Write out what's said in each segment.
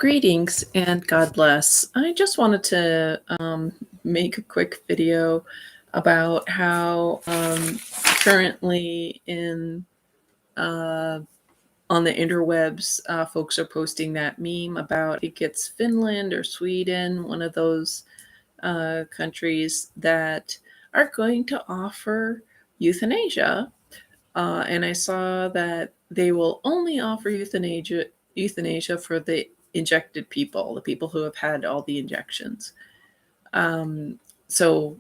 Greetings and God bless. I just wanted to make a quick video about how currently uh, on the interwebs, folks are posting that meme about, I think it's Finland or Sweden, one of those countries that are going to offer euthanasia. And I saw that they will only offer euthanasia for the injected people, the people who have had all the injections. So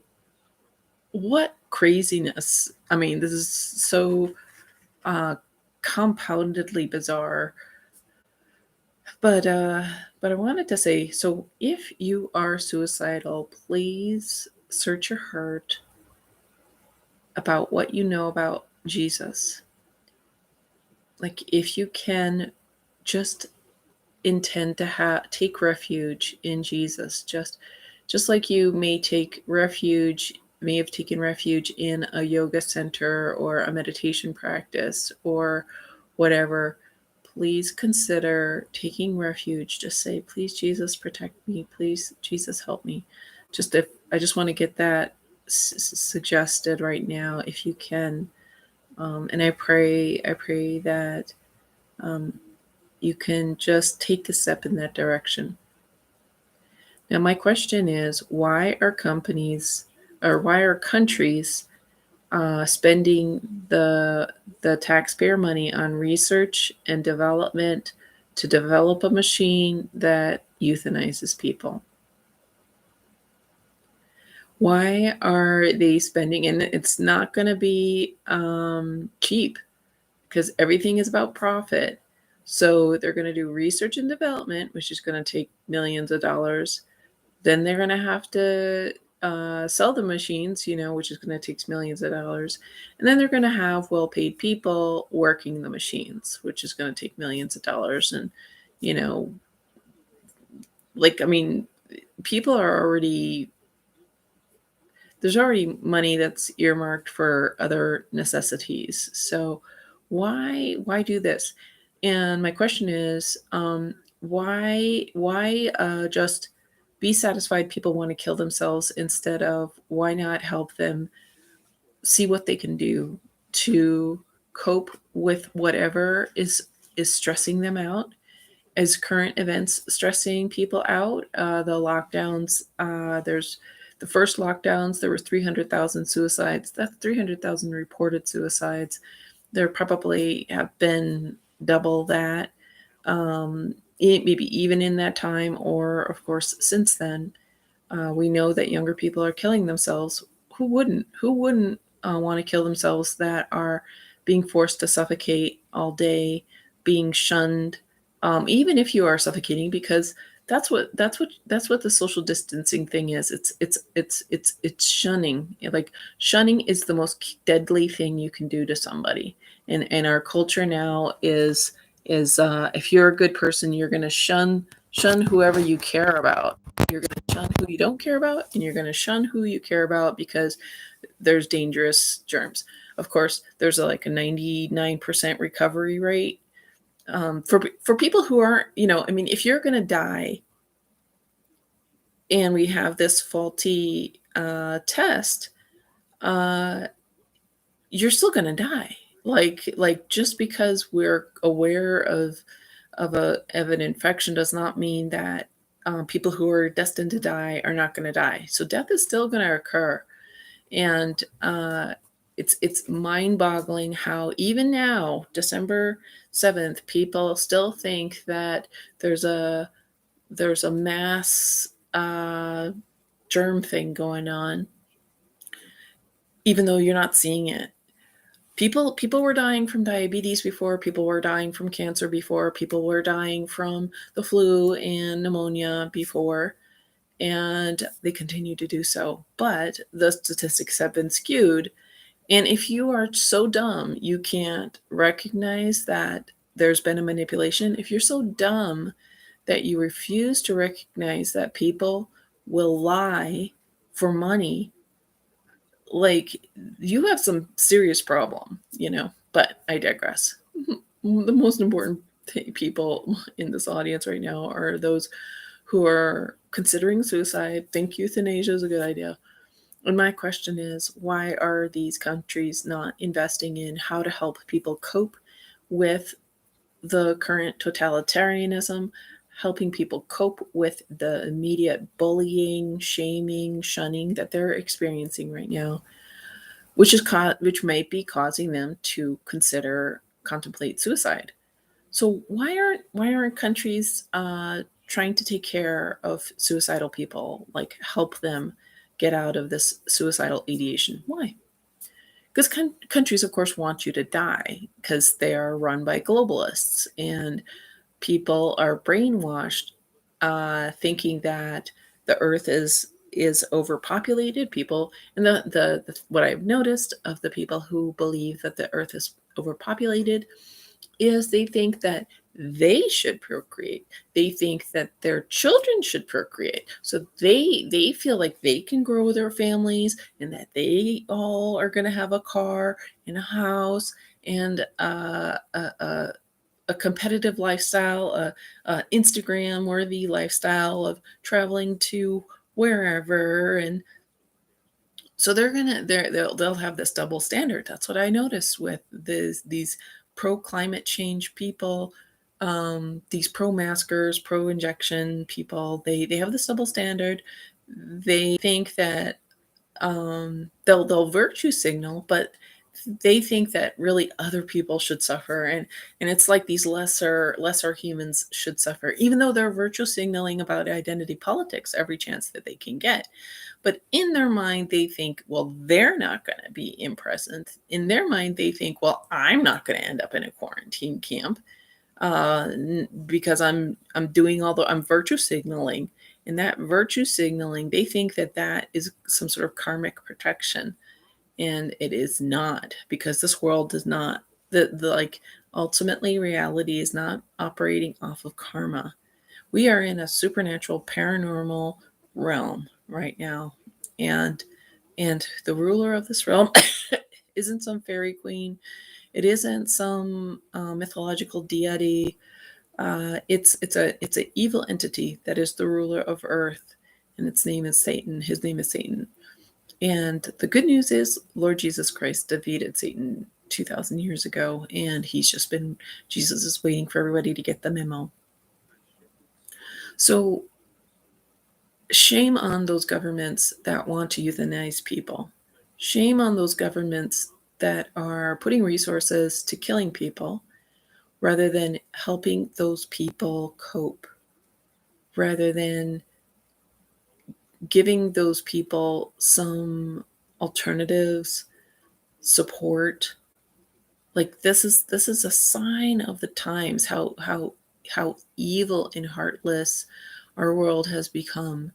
what craziness. I mean, this is so compoundedly bizarre. But I wanted to say, so if you are suicidal, please search your heart about what you know about Jesus. Like, if you can, just intend to take refuge in Jesus, just like you may have taken refuge in a yoga center or a meditation practice or whatever. Please consider taking refuge. Just say, please, Jesus, protect me. Please, Jesus, help me. I just want to get that suggested right now, if you can. And I pray that you can just take a step in that direction. Now, my question is, why are countries spending the taxpayer money on research and development to develop a machine that euthanizes people? Why are they spending? And it's not going to be cheap, because everything is about profit. So they're going to do research and development, which is going to take millions of dollars. Then they're going to have to sell the machines, which is going to take millions of dollars. And then they're going to have well-paid people working the machines, which is going to take millions of dollars. And, people are already, there's already money that's earmarked for other necessities. So why do this? And my question is, why just be satisfied people want to kill themselves, instead of, why not help them see what they can do to cope with whatever is stressing them out? As current events stressing people out, the lockdowns, there's the first lockdowns, there were 300,000 suicides. That's 300,000 reported suicides. There probably have been double that, maybe even in that time, or of course since then. We know that younger people are killing themselves. Who wouldn't want to kill themselves, that are being forced to suffocate all day, being shunned, even if you are suffocating, because that's what the social distancing thing is. It's shunning. Like, shunning is the most deadly thing you can do to somebody. And our culture now is if you're a good person, you're going to shun whoever you care about. You're going to shun who you don't care about, and you're going to shun who you care about, because there's dangerous germs. Of course, there's like a 99% recovery rate. For people who aren't, if you're going to die and we have this faulty test, you're still going to die. Like just because we're aware of an infection does not mean that people who are destined to die are not going to die. So death is still going to occur. And it's mind-boggling how even now, December 7th, people still think that there's a mass germ thing going on, even though you're not seeing it. People were dying from diabetes before. People were dying from cancer before. People were dying from the flu and pneumonia before, and they continue to do so. But the statistics have been skewed. And if you are so dumb you can't recognize that there's been a manipulation, if you're so dumb that you refuse to recognize that people will lie for money, like, you have some serious problem, But I digress. The most important people in this audience right now are those who are considering suicide, think euthanasia is a good idea. And my question is, why are these countries not investing in how to help people cope with the current totalitarianism, helping people cope with the immediate bullying, shaming, shunning that they're experiencing right now, which may be causing them to contemplate suicide. So why aren't countries trying to take care of suicidal people, like help them get out of this suicidal ideation? Why? Because countries, of course, want you to die because they are run by globalists, and people are brainwashed, thinking that the Earth is overpopulated. People, and the what I've noticed of the people who believe that the Earth is overpopulated is they think that they should procreate. They think that their children should procreate. So they feel like they can grow their families and that they all are going to have a car and a house and a competitive lifestyle, a Instagram worthy lifestyle of traveling to wherever. And so they'll have this double standard. That's what I noticed with these pro climate change people, these pro maskers, pro injection people. They have this double standard. They think that they'll virtue signal, but they think that really other people should suffer, and it's like these lesser humans should suffer, even though they're virtue signaling about identity politics every chance that they can get. But in their mind, they think, well, they're not going to be in present. In their mind, they think, well, I'm not going to end up in a quarantine camp because I'm virtue signaling. And that virtue signaling, they think that that is some sort of karmic protection. And it is not, because this world does not, ultimately reality is not operating off of karma. We are in a supernatural paranormal realm right now. And the ruler of this realm isn't some fairy queen. It isn't some mythological deity. It's a evil entity that is the ruler of Earth, and its name is Satan. His name is Satan. And the good news is Lord Jesus Christ defeated Satan 2,000 years ago, and Jesus is waiting for everybody to get the memo. So shame on those governments that want to euthanize people. Shame on those governments that are putting resources to killing people rather than helping those people cope, rather than giving those people some alternatives, support. Like this is a sign of the times, how evil and heartless our world has become.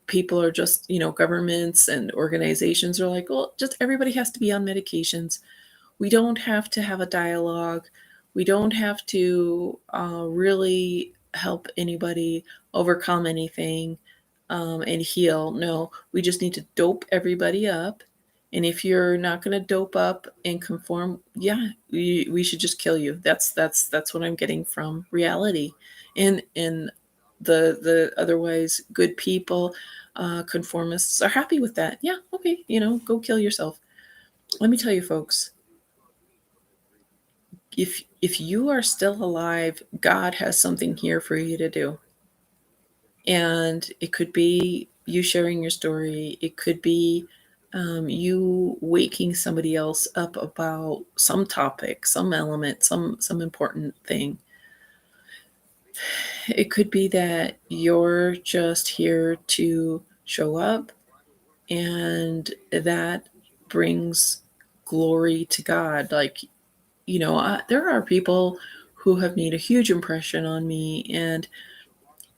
People are just, governments and organizations are like, well, just everybody has to be on medications. We don't have to have a dialogue. We don't have to really help anybody overcome anything and heal. No, we just need to dope everybody up. And if you're not going to dope up and conform, yeah, we should just kill you. That's what I'm getting from reality. And the otherwise good people, conformists, are happy with that. Yeah, okay, go kill yourself. Let me tell you, folks, if you are still alive, God has something here for you to do. And it could be you sharing your story. It could be you waking somebody else up about some topic, some element, some important thing. It could be that you're just here to show up, and that brings glory to God. Like, there are people who have made a huge impression on me, and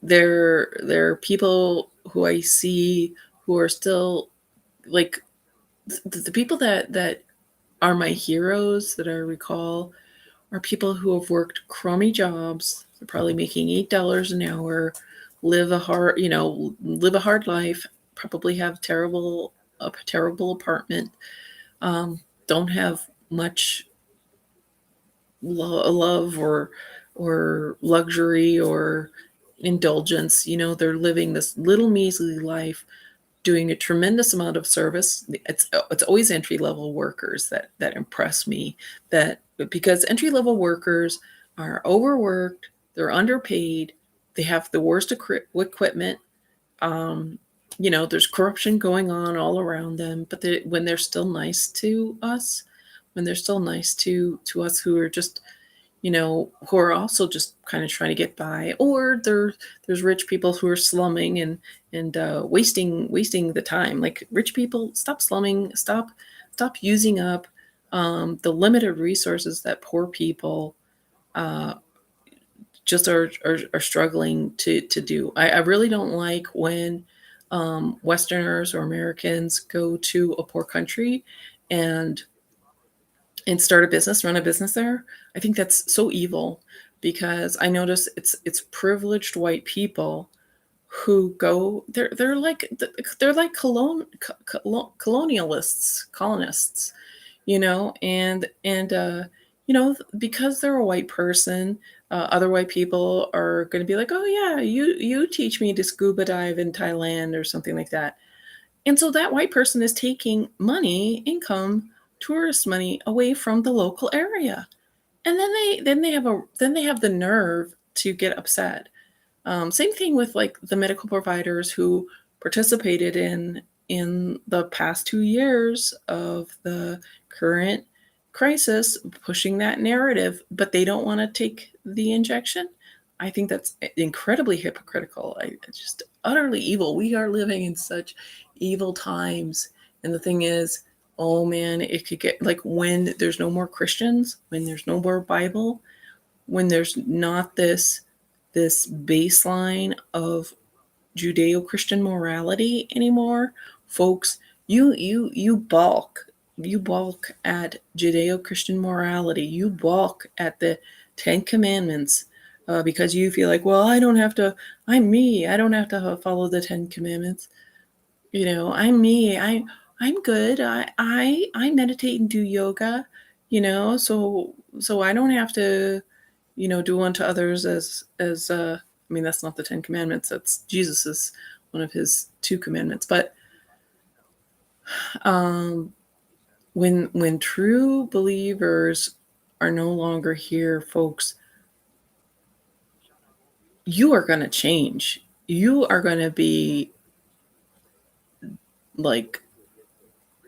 there are people who I see who are still like the people that are my heroes that I recall are people who have worked crummy jobs. They're probably making $8 an hour, live a hard life, probably have a terrible apartment, don't have much love or or luxury or indulgence. They're living this little measly life, doing a tremendous amount of service. It's always entry level workers that impress me. That because entry level workers are overworked, they're underpaid, they have the worst equipment. There's corruption going on all around them. But when they're still nice to us, when they're still nice to us who are just who are also just kind of trying to get by, or there's rich people who are slumming and wasting the time. Like, rich people, stop slumming, stop using up the limited resources that poor people uh, just are struggling to do. I really don't like when Westerners or Americans go to a poor country and start a business, run a business there. I think that's so evil, because I notice it's privileged white people who go. They're like colonialists, and because they're a white person, other white people are going to be like, oh yeah, you teach me to scuba dive in Thailand or something like that. And so that white person is taking money, income, tourist money away from the local area. And then they have the nerve to get upset. Same thing with like the medical providers who participated in the past 2 years of the current crisis, pushing that narrative, but they don't want to take the injection. I think that's incredibly hypocritical. It's just utterly evil. We are living in such evil times. And the thing is, oh man, it could get like, when there's no more Christians, when there's no more Bible, when there's not this baseline of Judeo-Christian morality anymore, folks, you balk at Judeo-Christian morality. You balk at the Ten Commandments, because you feel like, well, I don't have to. I'm me. I don't have to follow the Ten Commandments. I'm me. I'm good. I meditate and do yoga. So I don't have to do unto others as I mean, that's not the Ten Commandments. That's Jesus's one of his two commandments. But um, when true believers are no longer here, folks, you are going to change. You are going to be like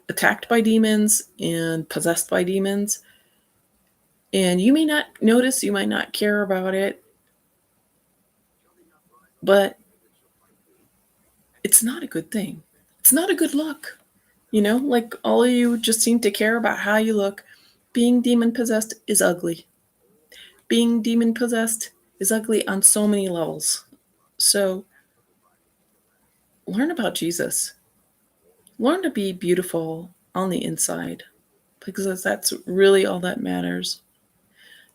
attacked by demons and possessed by demons. And you may not notice, you might not care about it, but it's not a good thing. It's not a good look. Like, all of you just seem to care about how you look. Being demon possessed is ugly. Being demon possessed is ugly on so many levels. So learn about Jesus. Learn to be beautiful on the inside, because that's really all that matters,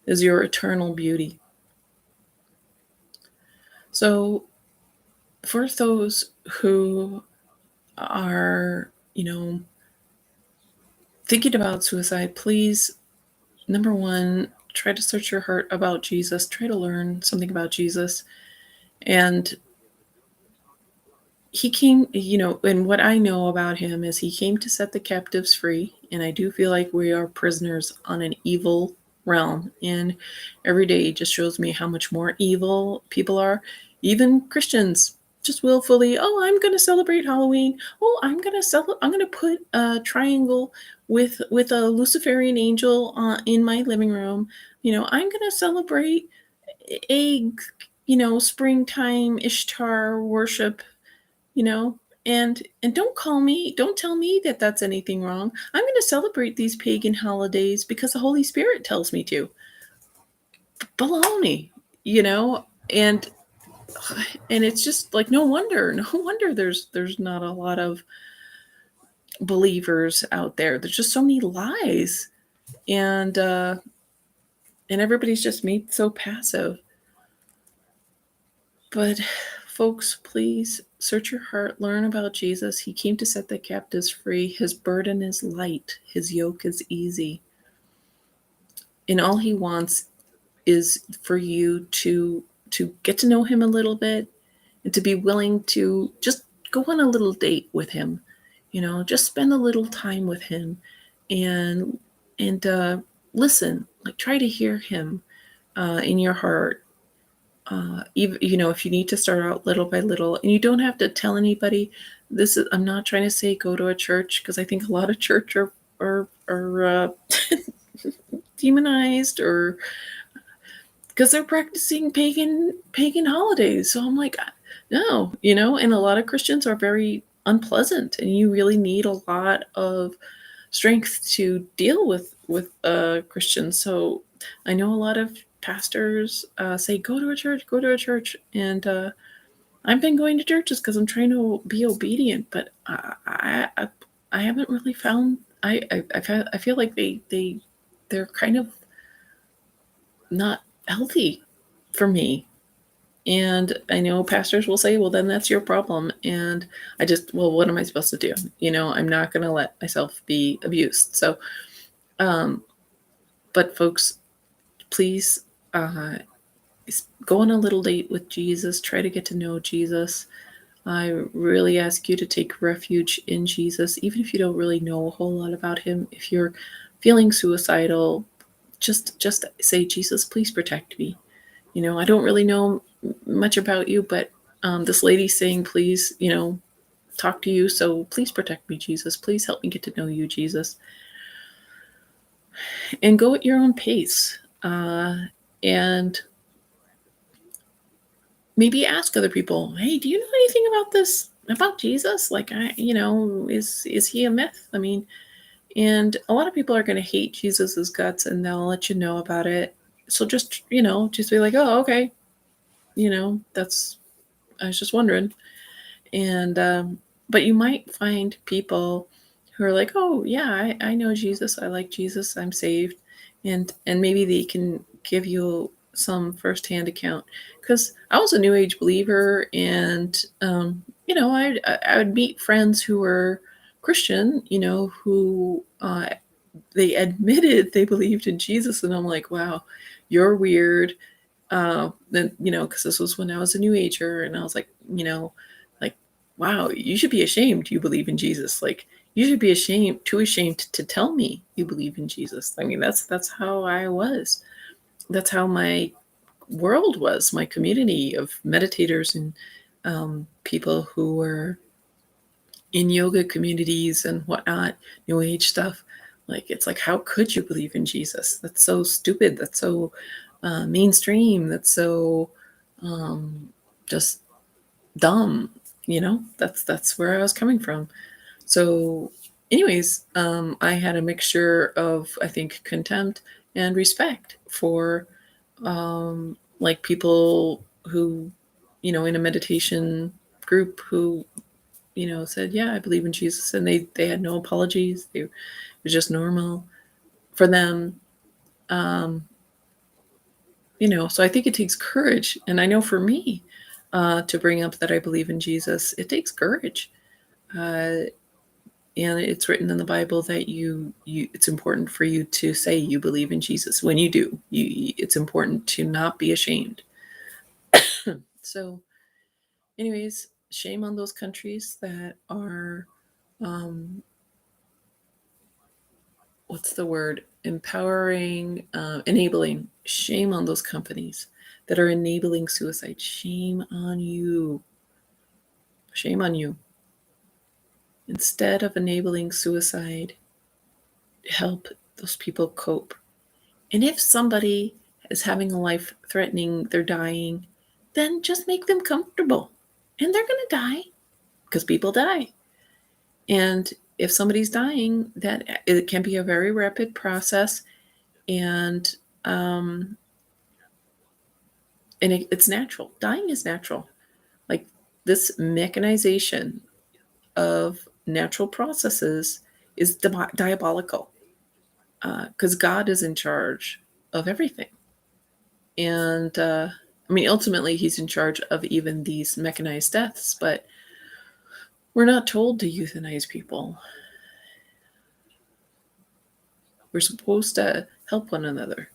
is your eternal beauty. So for those who are, thinking about suicide, please, number one, try to search your heart about Jesus. Try to learn something about Jesus. And he came, and what I know about him is he came to set the captives free. And I do feel like we are prisoners on an evil realm. And every day just shows me how much more evil people are. Even Christians just willfully, oh, I'm going to celebrate Halloween. Oh, I'm going to put a triangle with a Luciferian angel in my living room. I'm going to celebrate a springtime Ishtar worship, and don't tell me that that's anything wrong. I'm going to celebrate these pagan holidays because the Holy Spirit tells me to. Baloney, and it's just like, no wonder there's not a lot of believers out there. There's just so many lies, and everybody's just made so passive. But folks, please search your heart, learn about Jesus. He came to set the captives free. His burden is light, his yoke is easy. And all he wants is for you to get to know him a little bit, and to be willing to just go on a little date with him. Just spend a little time with him, and listen, like try to hear him in your heart. Even if you need to start out little by little, and you don't have to tell anybody. I'm not trying to say go to a church, because I think a lot of church are demonized, or because they're practicing pagan holidays. So I'm like, no, and a lot of Christians are very unpleasant, and you really need a lot of strength to deal with Christians. So I know a lot of pastors say go to a church, and I've been going to churches because I'm trying to be obedient, but I haven't really found. I feel like they're kind of not healthy for me. And I know pastors will say, well, then that's your problem. And well, what am I supposed to do? I'm not going to let myself be abused. So, but folks, please go on a little date with Jesus. Try to get to know Jesus. I really ask you to take refuge in Jesus, even if you don't really know a whole lot about him. If you're feeling suicidal, just say, Jesus, please protect me. I don't really know much about you, but this lady's saying, please, talk to you. So please protect me, Jesus. Please help me get to know you, Jesus. And go at your own pace. And maybe ask other people, hey, do you know anything about this, about Jesus? Like, is he a myth? I mean, and a lot of people are going to hate Jesus's guts, and they'll let you know about it. So just be like, oh, okay. I was just wondering. And but you might find people who are like, oh yeah, I know Jesus, I like Jesus, I'm saved, and maybe they can give you some firsthand account. Because I was a New Age believer, and I would meet friends who were Christian, who they admitted they believed in Jesus, and I'm like, wow, you're weird. Then because this was when I was a New Ager, and I was like, like, wow, you should be ashamed you believe in Jesus. Like, you should be too ashamed to tell me you believe in Jesus. I mean, that's how I was. That's how my world was. My community of meditators and people who were in yoga communities and whatnot, New Age stuff. Like, it's like, how could you believe in Jesus? That's so stupid. That's so mainstream. That's so just dumb. That's where I was coming from. So, anyways, I had a mixture of, I think, contempt and respect for like people who, in a meditation group, who said, yeah, I believe in Jesus, and they had no apologies. It was just normal for them. Um, so I think it takes courage, and I know for me, to bring up that I believe in Jesus, it takes courage. And it's written in the Bible that it's important for you to say you believe in Jesus. When you do, it's important to not be ashamed. So, anyways, shame on those countries that are, what's the word? Empowering, enabling. Shame on those companies that are enabling suicide. Shame on you. Shame on you. Instead of enabling suicide, help those people cope. And if somebody is having a life threatening, they're dying, then just make them comfortable. And they're going to die, because people die. And if somebody's dying, that it can be a very rapid process, and it's natural. Dying is natural. Like, this mechanization of natural processes is diabolical, because God is in charge of everything. And I mean, ultimately, he's in charge of even these mechanized deaths, but we're not told to euthanize people. We're supposed to help one another.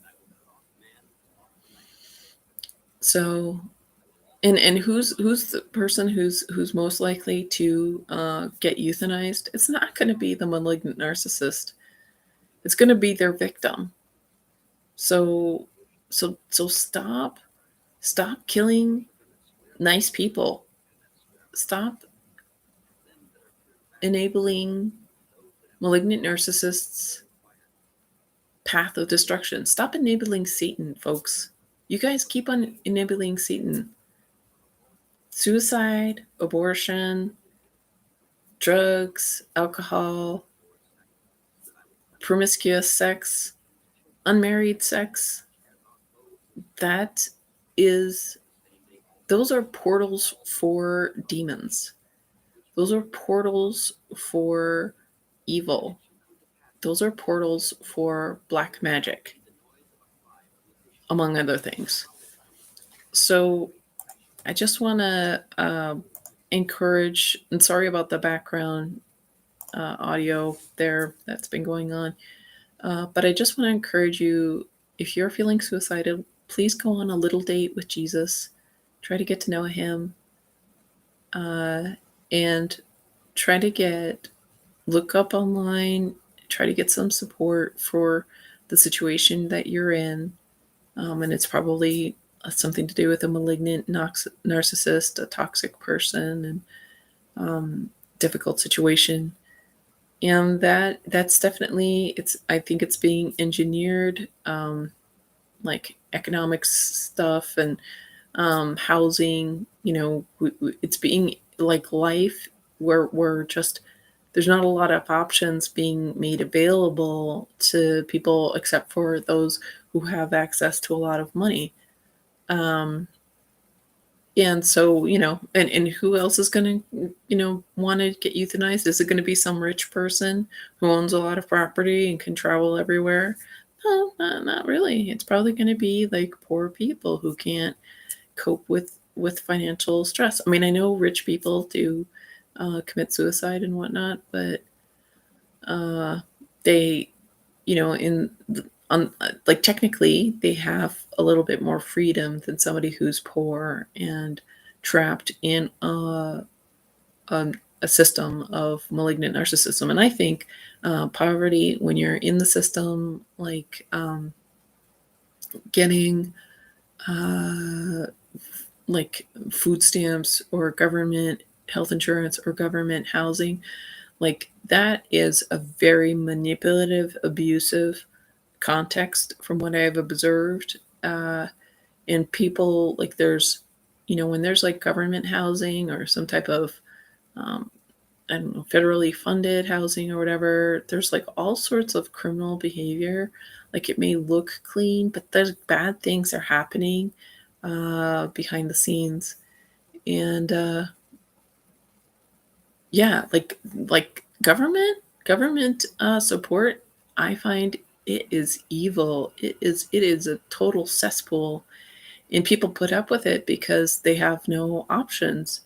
So, and who's the person who's most likely to get euthanized? It's not going to be the malignant narcissist. It's going to be their victim. So, so stop killing nice people. Stop enabling malignant narcissists' path of destruction. Stop enabling Satan, folks. You guys keep on enabling Satan. Suicide, abortion, drugs, alcohol, promiscuous sex, unmarried sex. That is, those are portals for demons. Those are portals for evil. Those are portals for black magic, among other things. So I just want to encourage, and sorry about the background audio there that's been going on, but I just want to encourage you, if you're feeling suicidal, please go on a little date with Jesus. Try to get to know him, and try to look up online, try to get some support for the situation that you're in. And it's probably something to do with a malignant narcissist, a toxic person, and difficult situation. And that's definitely, I think it's being engineered, like economics stuff and housing. It's being like life where we're just, there's not a lot of options being made available to people except for those who have access to a lot of money. And so, and who else is going to, want to get euthanized? Is it going to be some rich person who owns a lot of property and can travel everywhere? No, not really. It's probably going to be like poor people who can't cope with financial stress. I mean, I know rich people do commit suicide and whatnot, but they, like technically they have a little bit more freedom than somebody who's poor and trapped in a system of malignant narcissism. And I think poverty, when you're in the system, like getting like food stamps or government health insurance or government housing, like that is a very manipulative, abusive context from what I've observed. And people, like, there's, when there's like government housing or some type of, I don't know, federally funded housing or whatever, there's like all sorts of criminal behavior. Like it may look clean, but there's bad things are happening behind the scenes. And yeah, like government support, I find it is evil. It is a total cesspool, and people put up with it because they have no options,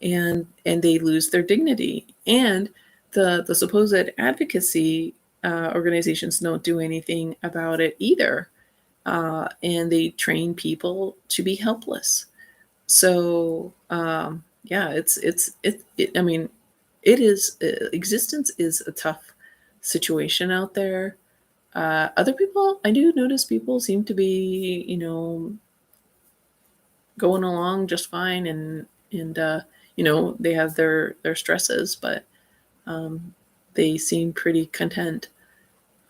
and they lose their dignity. And the supposed advocacy organizations don't do anything about it either, and they train people to be helpless. So yeah, I mean, it is, existence is a tough situation out there. Other people, I do notice people seem to be, going along just fine, and they have their stresses, but they seem pretty content.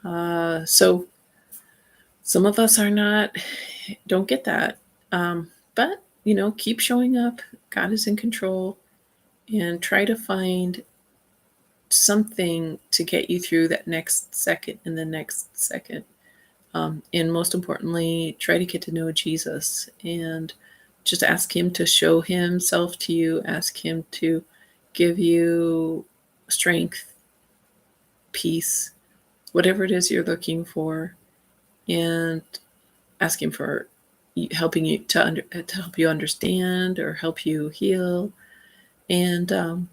So some of us are not, don't get that. But keep showing up. God is in control, and try to find something to get you through that next second and the next second. And most importantly, try to get to know Jesus and just ask him to show himself to you. Ask him to give you strength, peace, whatever it is you're looking for, and ask him for helping you to help you understand or help you heal. And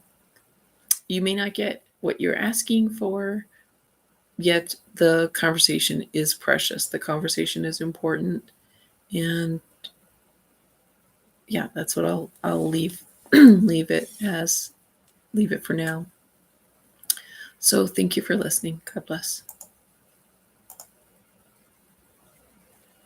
you may not get what you're asking for, yet the conversation is precious. The conversation is important, and yeah, that's what I'll leave leave it as, leave it for now. So thank you for listening. God bless.